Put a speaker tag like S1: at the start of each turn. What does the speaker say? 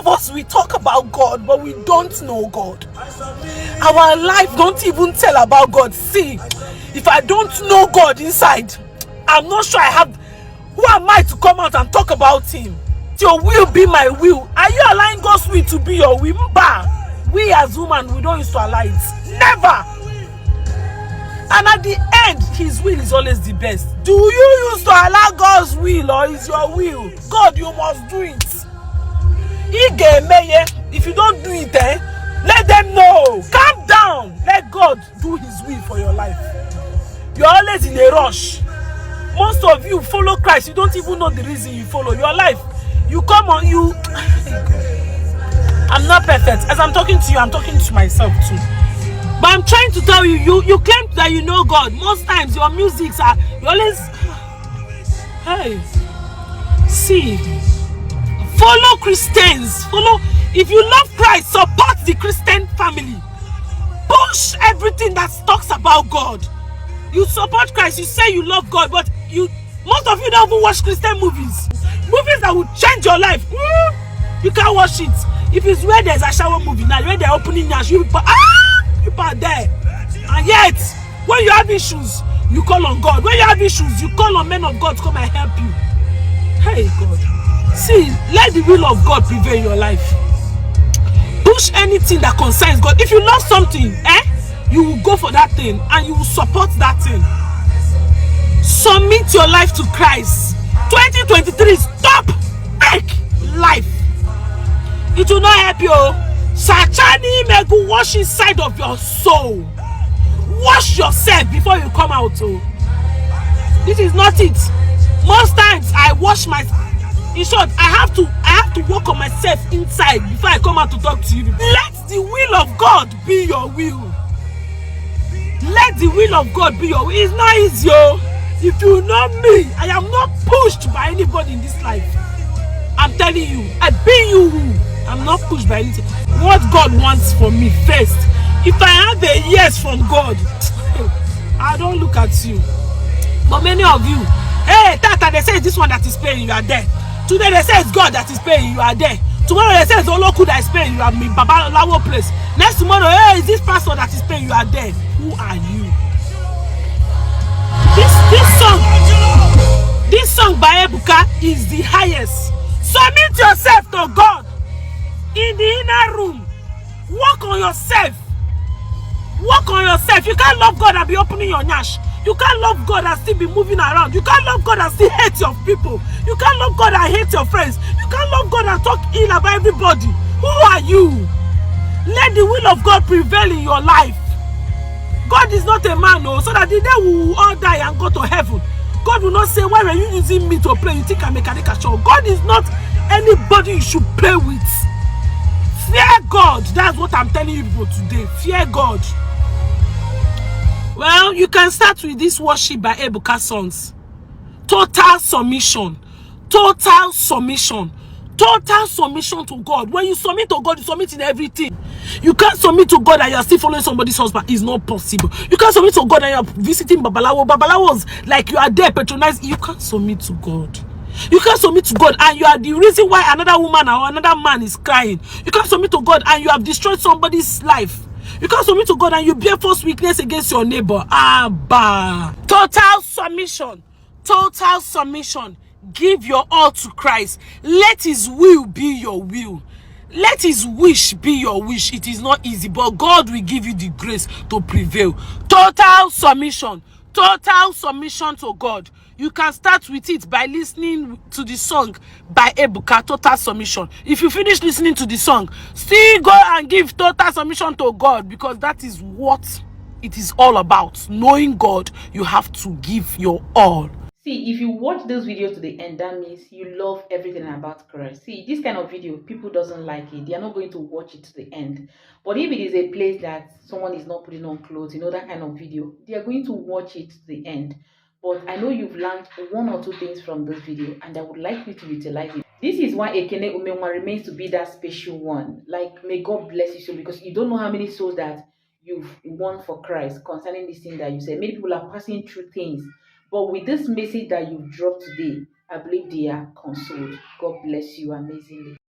S1: us, we talk about God, but we don't know God. Our life don't even tell about God. See, if I don't know God inside, I'm not sure I have. Who am I to come out and talk about him? Your will be my will. Are you allowing God's will to be your will? We as women, we don't used to allow it. Never. And at the end, his will is always the best. Do you used to allow God's will, or is your will? God, you must do it. If you don't do it, let them know. Calm down. Let God do his will for your life. You're always in a rush. Most of you follow Christ. You don't even know the reason you follow. Your life, you come on, you... I'm not perfect. As I'm talking to you, I'm talking to myself too. But I'm trying to tell you, you claim that you know God. Most times your musics are, you always... Hey. See. Follow Christians. Follow... If you love Christ, support the Christian family. Push everything that talks about God. You support Christ, you say you love God, but most of you don't even watch Christian movies. Movies that will change your life. You can't watch it. If it's where there's a shower movie now, where they're opening your shoe, people are there. And yet, when you have issues, you call on God. When you have issues, you call on men of God to come and help you. Hey God. See, let the will of God prevail in your life. Push anything that concerns God. If you love something, you will go for that thing and you will support that thing. Submit your life to Christ. 2023, stop fake life. It will not help you. Sachani Megu, wash inside of your soul. Wash yourself before you come out. This is not it. Most times I wash myself. In short, I have to work on myself inside before I come out to talk to you. Let the will of God be your will. Let the will of God be your will. It's not easy. If you know me, I am not pushed by anybody in this life. I'm telling you, I be you. I'm not pushed by anything. What God wants for me first. If I have a yes from God, I don't look at you. But many of you, hey, Tata, they say it's this one that is paying, you are there. Today they say it's God that is paying, you are there. Tomorrow they say it's Oloku that is paying, you are in Baba Lawo place. Next tomorrow, hey, it's this pastor that is paying, you are there. Who are you? This song by Ebuka is the highest. Submit yourself to God in the inner room. Work on yourself. Work on yourself. You can't love God and be opening your nyash. You can't love God and still be moving around. You can't love God and still hate your people. You can't love God and hate your friends. You can't love God and talk ill about everybody. Who are you? Let the will of God prevail in your life. God is not a man, so that the day we will all die and go to heaven, God will not say, why were you using me to play? You think I'm a caricature? God is not anybody you should play with. Fear God. That's what I'm telling you people today. Fear God. Well, you can start with this worship by Ebuka songs. Total submission. Total submission. Total submission to God. When you submit to God, you submit in everything. You can't submit to God and you're still following somebody's husband. It's not possible. You can't submit to God and you're visiting Babalawo. Babalawos, like you are there patronizing. You can't submit to God. You can't submit to God and you are the reason why another woman or another man is crying. You can't submit to God and you have destroyed somebody's life. You can't submit to God and you bear false witness against your neighbor. Abba. Total submission. Total submission. Give your all to Christ. Let his will be your will. Let his wish be your wish. It is not easy, but God will give you the grace to prevail. Total submission. Total submission to God. You can start with it by listening to the song by Ebuka, Total Submission. If you finish listening to the song, still go and give total submission to God, because that is what it is all about. Knowing God, you have to give your all.
S2: See, if you watch this video to the end, that means you love everything about Christ. See, this kind of video, people doesn't like it. They are not going to watch it to the end. But if it is a place that someone is not putting on clothes, that kind of video, they are going to watch it to the end. But I know you've learned one or two things from this video, and I would like you to utilize it. This is why Ekene Umengwa remains to be that special one. Like, may God bless you so, because you don't know how many souls that you've won for Christ concerning this thing that you said. Many people are passing through things. But with this message that you've dropped today, I believe they are consoled. God bless you amazingly.